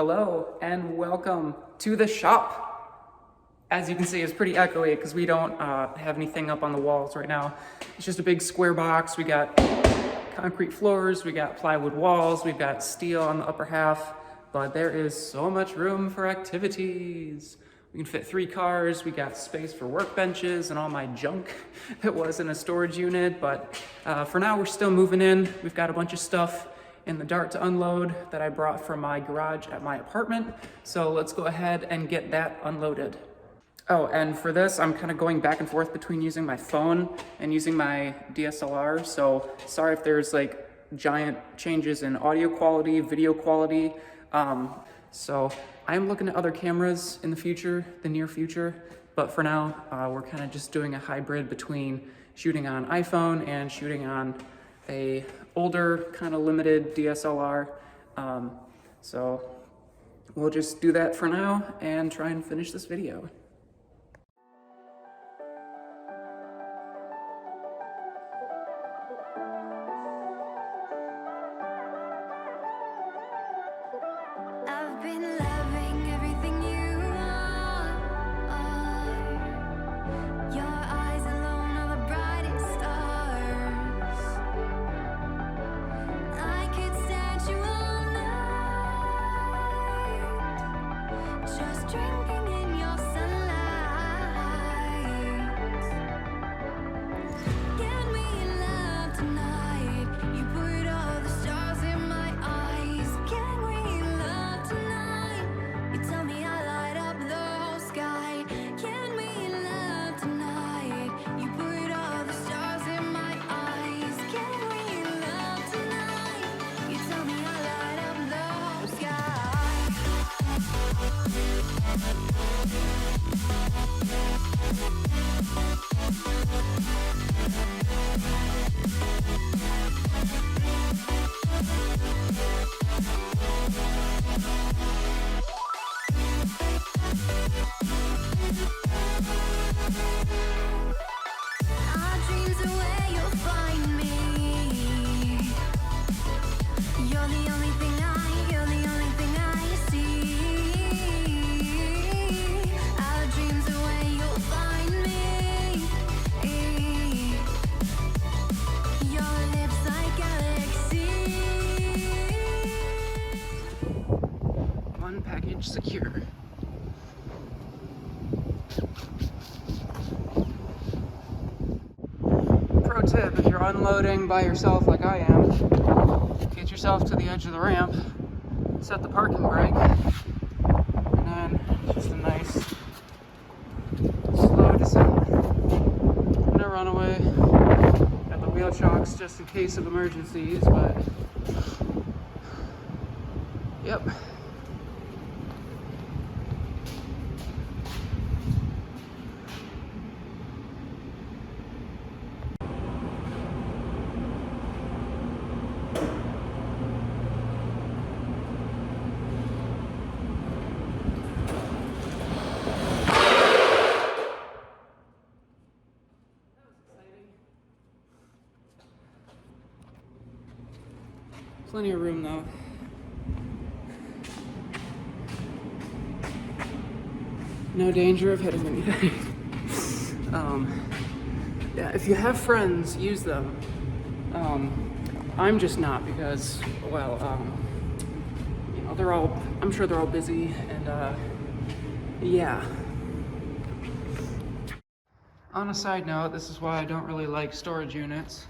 Hello and welcome to the shop. As you can see, it's pretty echoey because we don't have anything up on the walls right now. It's just a big square box. We got concrete floors, we got plywood walls, we've got steel on the upper half, but there is so much room for activities. We can fit 3 cars, we got space for workbenches and all my junk that was in a storage unit, but for now we're still moving in. We've got a bunch of stuff in the Dart to unload that I brought from my garage at my apartment. So let's go ahead and get that unloaded. Oh, and for this, I'm kind of going back and forth between using my phone and using my DSLR. So sorry if there's like giant changes in audio quality, video quality. So I'm looking at other cameras in the future, the near future. But for now, we're kind of just doing a hybrid between shooting on iPhone and shooting on a older kind of limited DSLR. So we'll just do that for now and try and finish this video. I've been loving everything you are. Your eyes alone are the brightest stars. I could stand you all night, just drinking in your sunlight. Give me love tonight. You put all the stars in my eyes. Can we love tonight? You tell me I light up the whole sky. Can we love tonight? You put all the stars in my eyes. Can we love tonight? You tell me I light up the whole Our dreams are where you'll find me. You're the only thing I see. Our dreams are where you'll find me. Your lips like galaxies. One package secure. Pro tip, if you're unloading by yourself like I am, get yourself to the edge of the ramp, set the parking brake, and then just a nice slow descent. No runaway. Got the wheel chocks just in case of emergencies, but yep. Plenty of room though. No danger of hitting anything. Yeah, if you have friends, use them. I'm just not because, well, you know, I'm sure they're all busy and, yeah. On a side note, this is why I don't really like storage units.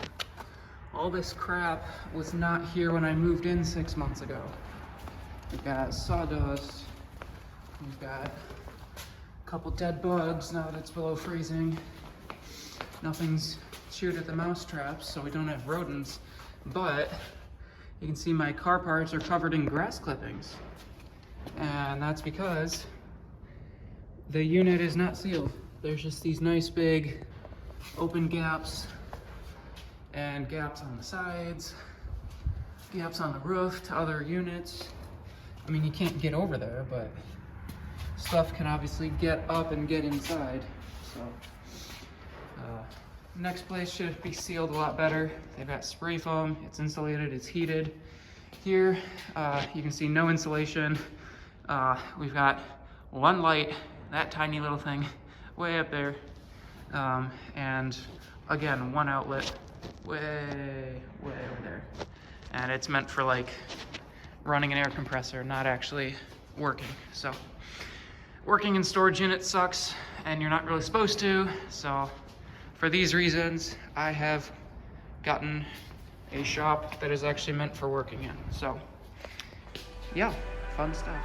All this crap was not here when I moved in 6 months ago. We've got sawdust, we've got a couple dead bugs now that it's below freezing. Nothing's chewed at the mouse traps, so we don't have rodents, but you can see my car parts are covered in grass clippings. And that's because the unit is not sealed. There's just these nice big open gaps and gaps on the sides, gaps on the roof to other units. I mean, you can't get over there, but stuff can obviously get up and get inside. So, next place should be sealed a lot better. They've got spray foam, it's insulated, it's heated. Here, you can see no insulation. We've got one light, that tiny little thing, way up there. And again, one outlet way over there. And it's meant for like running an air compressor, not actually working. So working in storage units sucks, and you're not really supposed to. So for these reasons, I have gotten a shop that is actually meant for working in. So yeah, fun stuff.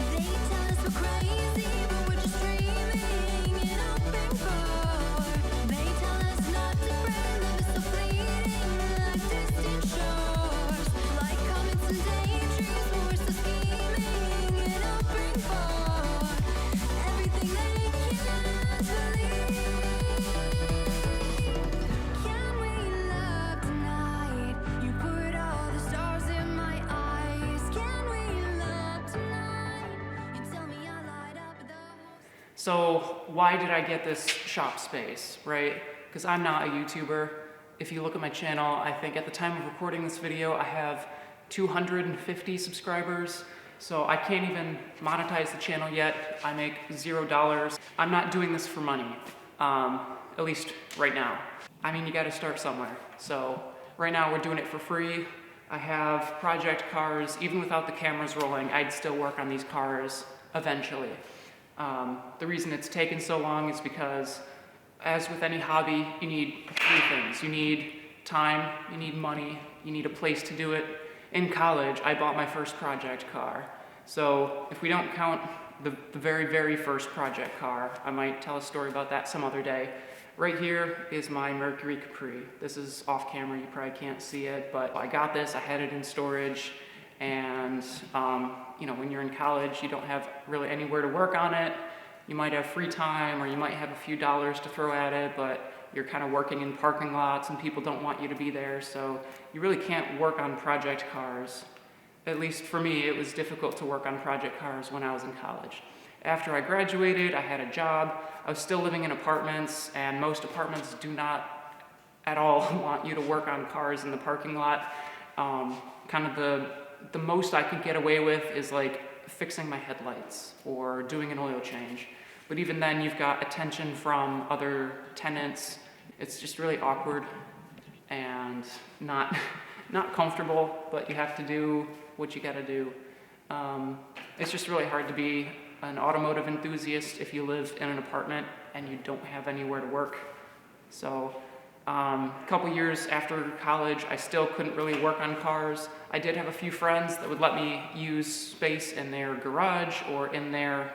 They tell us we're crazy, but we're just dreaming in open bar. They tell us not to friend, love is so fleeting, like distant shores, like comets and daydreams, but we're still scheming in open bar. Everything they cannot believe. Can we love tonight? You put all the stars in my eyes. Can we love tonight? You tell me I light up the whole. So why did I get this shop space, right? Because I'm not a YouTuber. If you look at my channel, I think at the time of recording this video, I have 250 subscribers. So I can't even monetize the channel yet. I make $0. I'm not doing this for money, at least right now. I mean, you gotta start somewhere. So right now we're doing it for free. I have project cars. Even without the cameras rolling, I'd still work on these cars eventually. The reason it's taken so long is because, as with any hobby, you need three things. You need time, you need money, you need a place to do it. In college, I bought my first project car. So if we don't count the very first project car, I might tell a story about that some other day. Right here is my Mercury Capri. This is off camera, you probably can't see it, but I got this, I had it in storage, and you know, when you're in college, you don't have really anywhere to work on it. You might have free time, or you might have a few dollars to throw at it, but you're kind of working in parking lots and people don't want you to be there, so you really can't work on project cars. At least for me, it was difficult to work on project cars when I was in college. After I graduated, I had a job. I was still living in apartments, and most apartments do not at all want you to work on cars in the parking lot. Kind of the most I could get away with is like fixing my headlights or doing an oil change. But even then, you've got attention from other tenants. It's just really awkward and not comfortable, but you have to do what you gotta do. It's just really hard to be an automotive enthusiast if you live in an apartment and you don't have anywhere to work. So a couple years after college, I still couldn't really work on cars. I did have a few friends that would let me use space in their garage or in their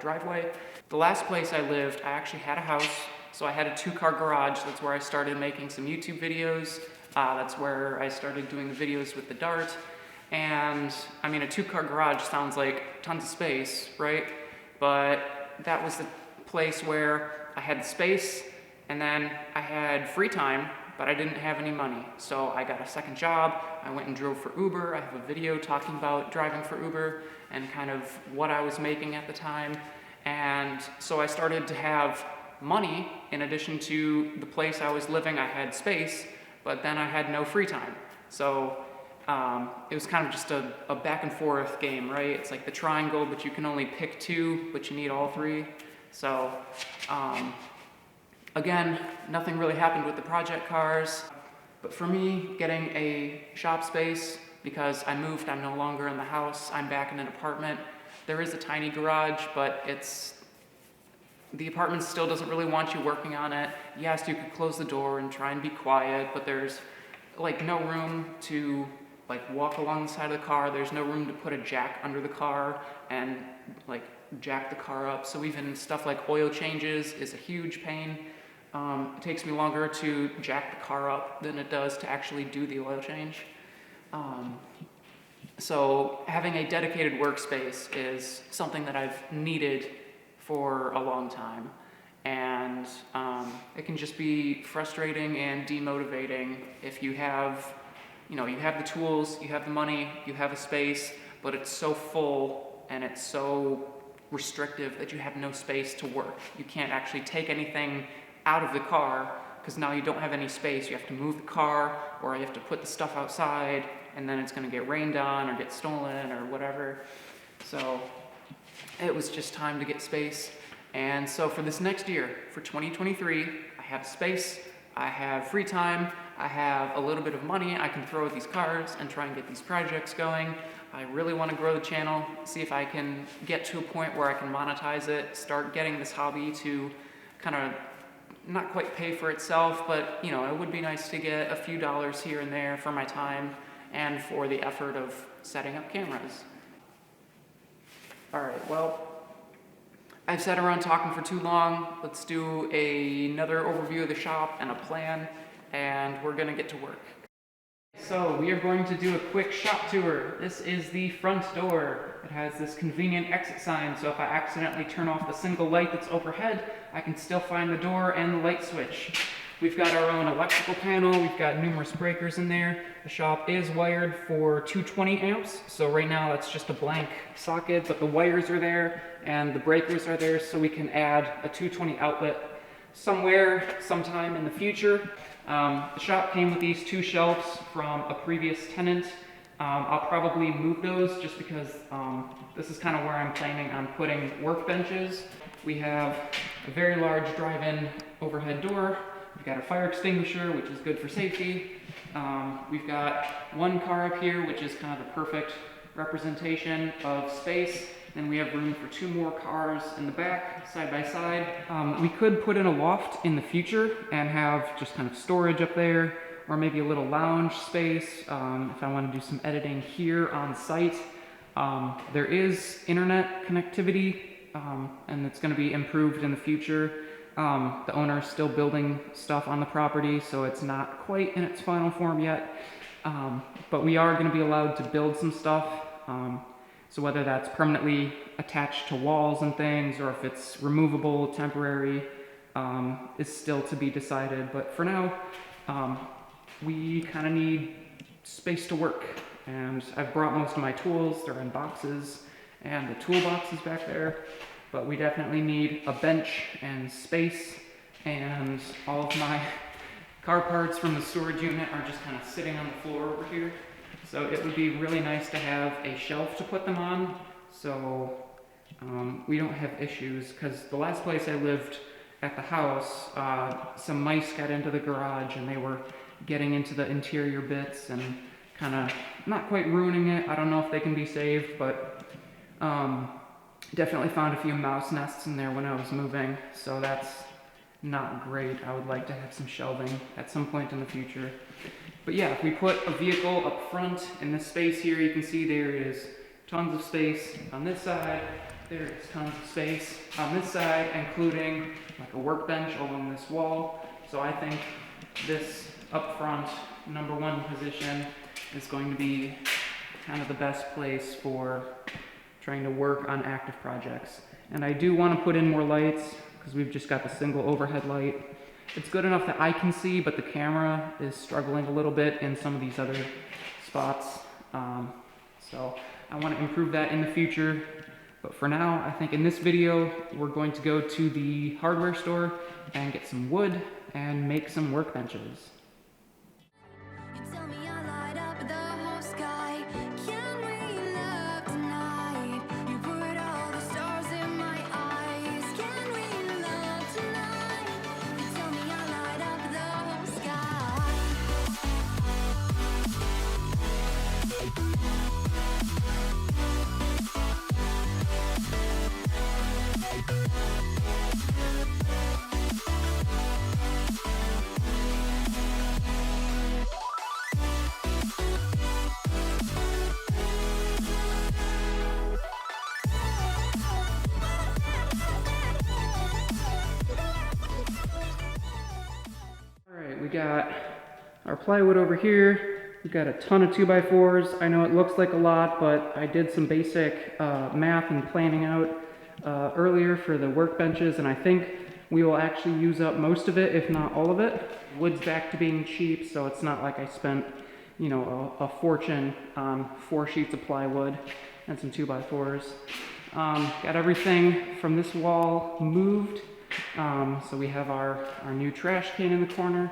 driveway. The last place I lived, I actually had a house, so I had a 2-car garage. That's where I started making some YouTube videos. That's where I started doing the videos with the Dart. And I mean, a 2-car garage sounds like tons of space, right? But that was the place where I had the space, and then I had free time, but I didn't have any money. So I got a second job. I went and drove for Uber. I have a video talking about driving for Uber and kind of what I was making at the time. And so I started to have money in addition to the place I was living. I had space, but then I had no free time. So it was kind of just a back and forth game, right? It's like the triangle, but you can only pick 2, but you need all 3. So again, nothing really happened with the project cars. But for me, getting a shop space, because I moved, I'm no longer in the house, I'm back in an apartment. There is a tiny garage, but the apartment still doesn't really want you working on it. Yes, you could close the door and try and be quiet, but there's like no room to like walk along the side of the car. There's no room to put a jack under the car and like jack the car up. So even stuff like oil changes is a huge pain. It takes me longer to jack the car up than it does to actually do the oil change. So having a dedicated workspace is something that I've needed for a long time. And it can just be frustrating and demotivating if you have you know, you have the tools, you have the money, you have a space, but it's so full and it's so restrictive that you have no space to work. You can't actually take anything out of the car because now you don't have any space. You have to move the car, or you have to put the stuff outside, and then it's going to get rained on or get stolen or whatever. So it was just time to get space. And so for this next year, for 2023, I have space, I have free time, I have a little bit of money I can throw at these cars and try and get these projects going. I really want to grow the channel, see if I can get to a point where I can monetize it, start getting this hobby to kind of not quite pay for itself, but you know, it would be nice to get a few dollars here and there for my time and for the effort of setting up cameras. All right, well, I've sat around talking for too long. Let's do another overview of the shop and a plan, and we're gonna get to work. So we are going to do a quick shop tour. This is the front door. It has this convenient exit sign, so if I accidentally turn off the single light that's overhead, I can still find the door and the light switch. We've got our own electrical panel, we've got numerous breakers in there. The shop is wired for 220 amps, so right now that's just a blank socket, but the wires are there and the breakers are there, so we can add a 220 outlet somewhere, sometime in the future. The shop came with these two shelves from a previous tenant. I'll probably move those just because this is kind of where I'm planning on putting workbenches. We have a very large drive-in overhead door. We've got a fire extinguisher, which is good for safety. We've got one car up here, which is kind of the perfect representation of space. Then we have room for two more cars in the back, side by side. We could put in a loft in the future and have just kind of storage up there, or maybe a little lounge space if I want to do some editing here on site. There is internet connectivity, and it's going to be improved in the future. The owner is still building stuff on the property, so it's not quite in its final form yet. But we are going to be allowed to build some stuff. So whether that's permanently attached to walls and things, or if it's removable, temporary, is still to be decided. But for now, we kind of need space to work. And I've brought most of my tools, they're in boxes, and the toolbox is back there. But we definitely need a bench and space, and all of my car parts from the storage unit are just kind of sitting on the floor over here. So it would be really nice to have a shelf to put them on, so we don't have issues, because the last place I lived at the house, some mice got into the garage and they were getting into the interior bits and kind of not quite ruining it. I don't know if they can be saved, but definitely found a few mouse nests in there when I was moving, so that's not great. I would like to have some shelving at some point in the future. But yeah, if we put a vehicle up front in this space here, you can see there is tons of space on this side. There is tons of space on this side, including like a workbench along this wall. So I think this up front #1 position is going to be kind of the best place for trying to work on active projects. And I do want to put in more lights because we've just got the single overhead light. It's good enough that I can see, but the camera is struggling a little bit in some of these other spots. So I want to improve that in the future. But for now, I think in this video, we're going to go to the hardware store and get some wood and make some workbenches. You tell me I light up the whole sky. Can we love tonight? You put all the stars in my eyes. Can we love tonight? You tell me I light up the whole sky. We got our plywood over here. We've got a ton of 2x4s. I know it looks like a lot, but I did some basic math and planning out earlier for the workbenches, and I think we will actually use up most of it, if not all of it. Wood's back to being cheap, so it's not like I spent you know, a fortune on 4 sheets of plywood and some 2x4s. Got everything from this wall moved. So we have our new trash can in the corner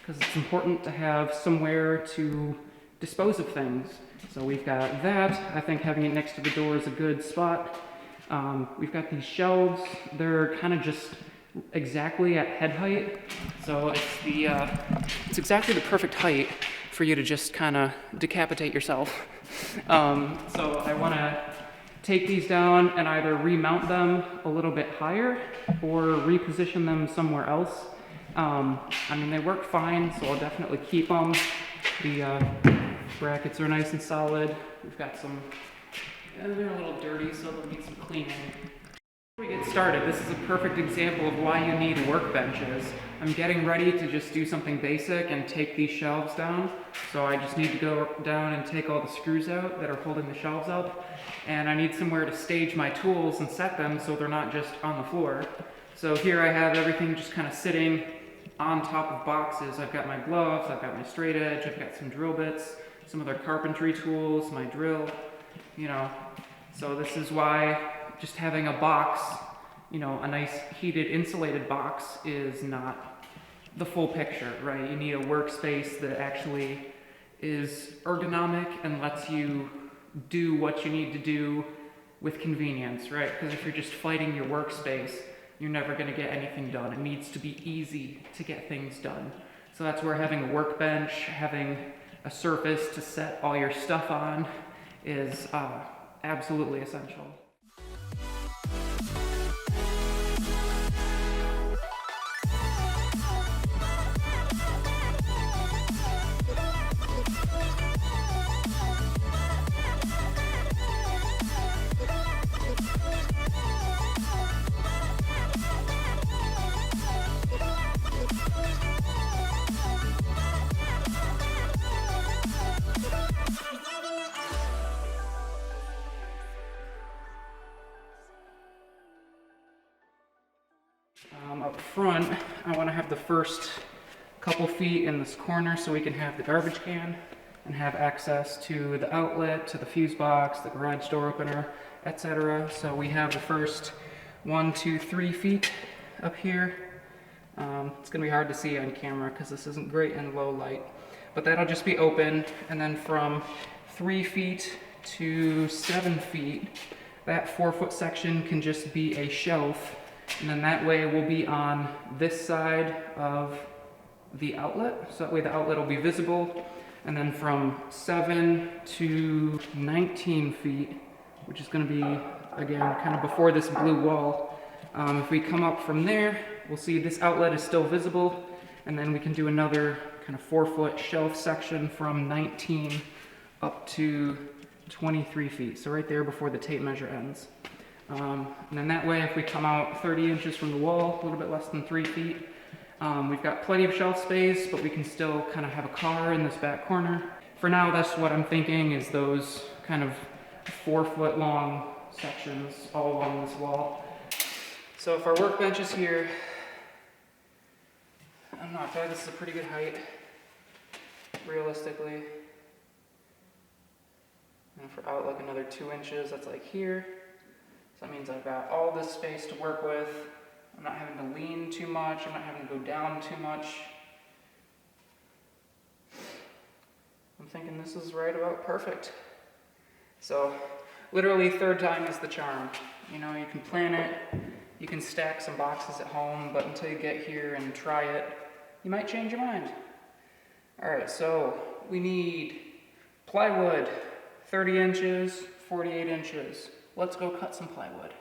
because it's important to have somewhere to dispose of things. So we've got that. I think having it next to the door is a good spot. We've got these shelves. They're kind of just exactly at head height. So it's exactly the perfect height for you to just kind of decapitate yourself. So I want to take these down and either remount them a little bit higher or reposition them somewhere else. I mean, they work fine, so I'll definitely keep them. The brackets are nice and solid. We've got some, they're a little dirty, so they'll need some cleaning. Before we get started, this is a perfect example of why you need workbenches. I'm getting ready to just do something basic and take these shelves down. So I just need to go down and take all the screws out that are holding the shelves up. And I need somewhere to stage my tools and set them so they're not just on the floor. So here I have everything just kind of sitting on top of boxes. I've got my gloves, I've got my straight edge, I've got some drill bits, some other carpentry tools, my drill, you know. So this is why just having a box, you know, a nice heated insulated box is not the full picture, right? You need a workspace that actually is ergonomic and lets you do what you need to do with convenience, right? Because if you're just fighting your workspace, you're never going to get anything done. It needs to be easy to get things done. So that's where having a workbench, having a surface to set all your stuff on is absolutely essential. Up front, I want to have the first couple feet in this corner so we can have the garbage can and have access to the outlet, to the fuse box, the garage door opener, etc. So we have the first 1, 2, 3 feet up here. It's going to be hard to see on camera because this isn't great in low light, but that'll just be open. And then from 3 feet to 7 feet, that 4-foot section can just be a shelf. And then that way we'll be on this side of the outlet, so that way the outlet will be visible. And then from 7 to 19 feet, which is going to be, again, kind of before this blue wall, if we come up from there, we'll see this outlet is still visible, and then we can do another kind of 4-foot shelf section from 19 up to 23 feet, so right there before the tape measure ends. And then that way, if we come out 30 inches from the wall, a little bit less than 3 feet, we've got plenty of shelf space, but we can still kind of have a car in this back corner. For now, that's what I'm thinking, is those kind of 4-foot long sections all along this wall. So if our workbench is here, I'm not bad, this is a pretty good height, realistically. And for out like another 2 inches, that's like here. So that means I've got all this space to work with. I'm not having to lean too much. I'm not having to go down too much. I'm thinking this is right about perfect. So literally third time is the charm. You know, you can plan it. You can stack some boxes at home, but until you get here and try it, you might change your mind. All right, so we need plywood, 30 inches, 48 inches. Let's go cut some plywood.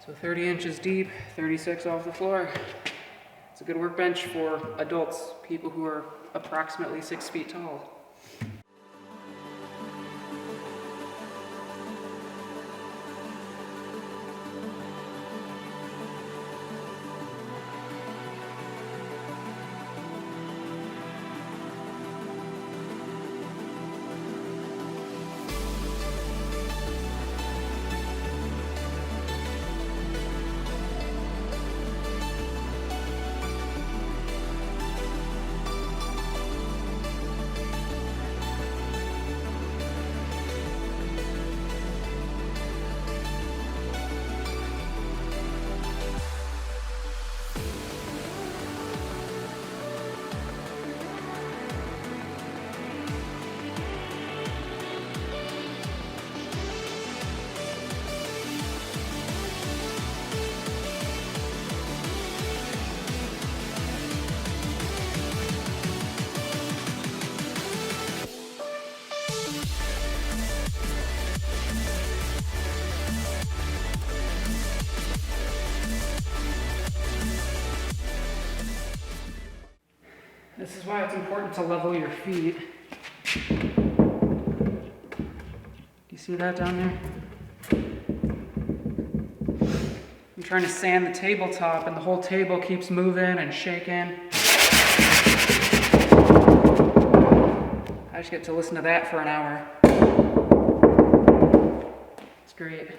So 30 inches deep, 36 off the floor. It's a good workbench for adults, people who are approximately 6 feet tall. This is why it's important to level your feet. Do you see that down there? I'm trying to sand the tabletop and the whole table keeps moving and shaking. I just get to listen to that for an hour. It's great.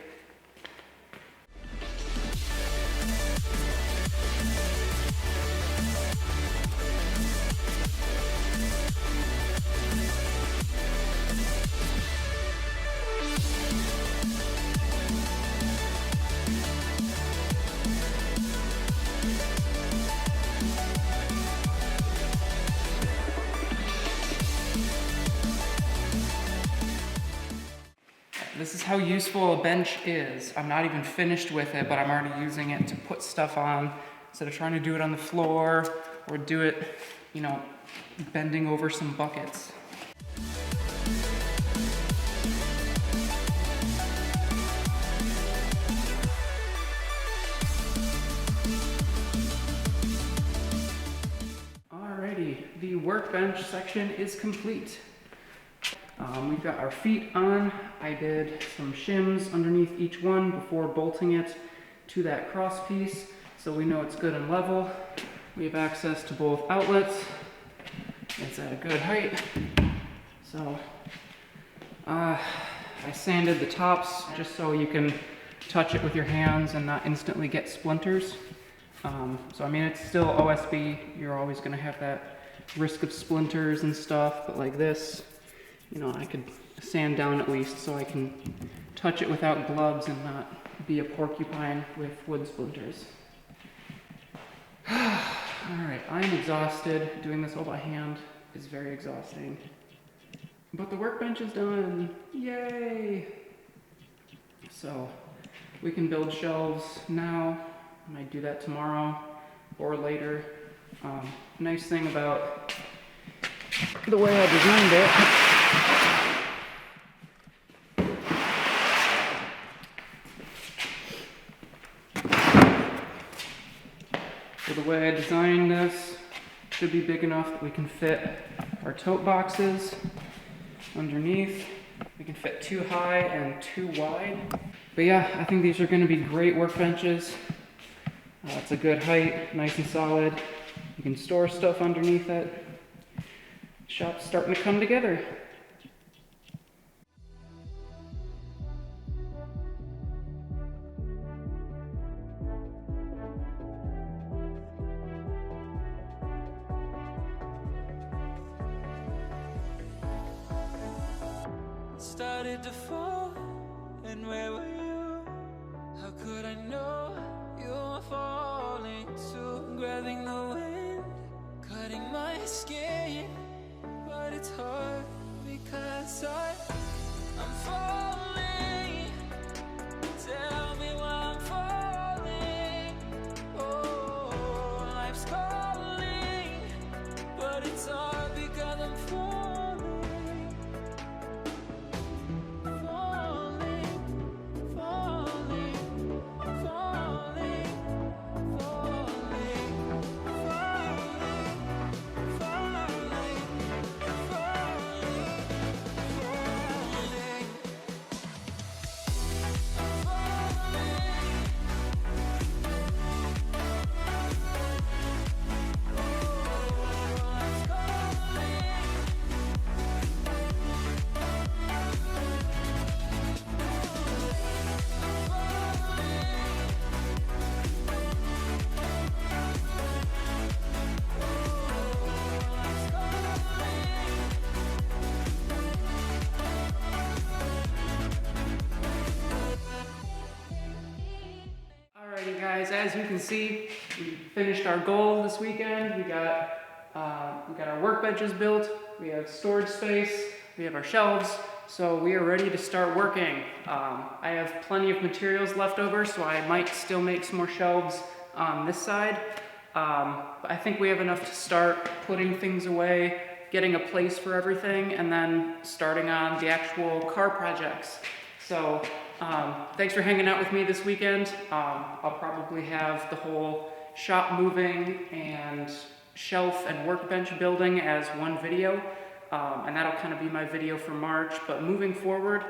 This is how useful a bench is. I'm not even finished with it, but I'm already using it to put stuff on instead of trying to do it on the floor or do it, you know, bending over some buckets. Alrighty, the workbench section is complete. We've got our feet on. I did some shims underneath each one before bolting it to that cross piece so we know it's good and level. We have access to both outlets. It's at a good height. So I sanded the tops just so you can touch it with your hands and not instantly get splinters. So I mean, it's still OSB. You're always going to have that risk of splinters and stuff, but like this, you know, I could sand down at least so I can touch it without gloves and not be a porcupine with wood splinters. Alright, I'm exhausted. Doing this all by hand is very exhausting. But the workbench is done! Yay! So, we can build shelves now. I might do that tomorrow or later. Nice thing about the way I designed it, this should be big enough that we can fit our tote boxes underneath. We can fit 2 high and 2 wide. But yeah, I think these are going to be great workbenches. It's a good height, nice and solid. You can store stuff underneath it. Shop's starting to come together. Started to fall, and where were you? How could I know you were falling too? Grabbing the wind, cutting my skin, but it's hard because I'm falling. Tell me why I'm falling. Oh, life's calling, but it's hard because I'm falling. Guys, as you can see, we finished our goal this weekend. We got our workbenches built, we have storage space, we have our shelves, so we are ready to start working. I have plenty of materials left over, so I might still make some more shelves on this side. But I think we have enough to start putting things away, getting a place for everything, and then starting on the actual car projects. So thanks for hanging out with me this weekend. I'll probably have the whole shop moving and shelf and workbench building as one video, and that'll kind of be my video for March. But moving forward,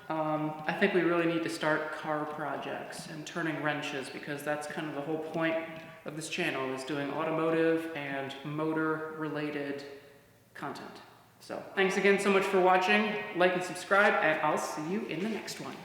I think we really need to start car projects and turning wrenches, because that's kind of the whole point of this channel, is doing automotive and motor related content. So thanks again so much for watching. Like and subscribe, and I'll see you in the next one.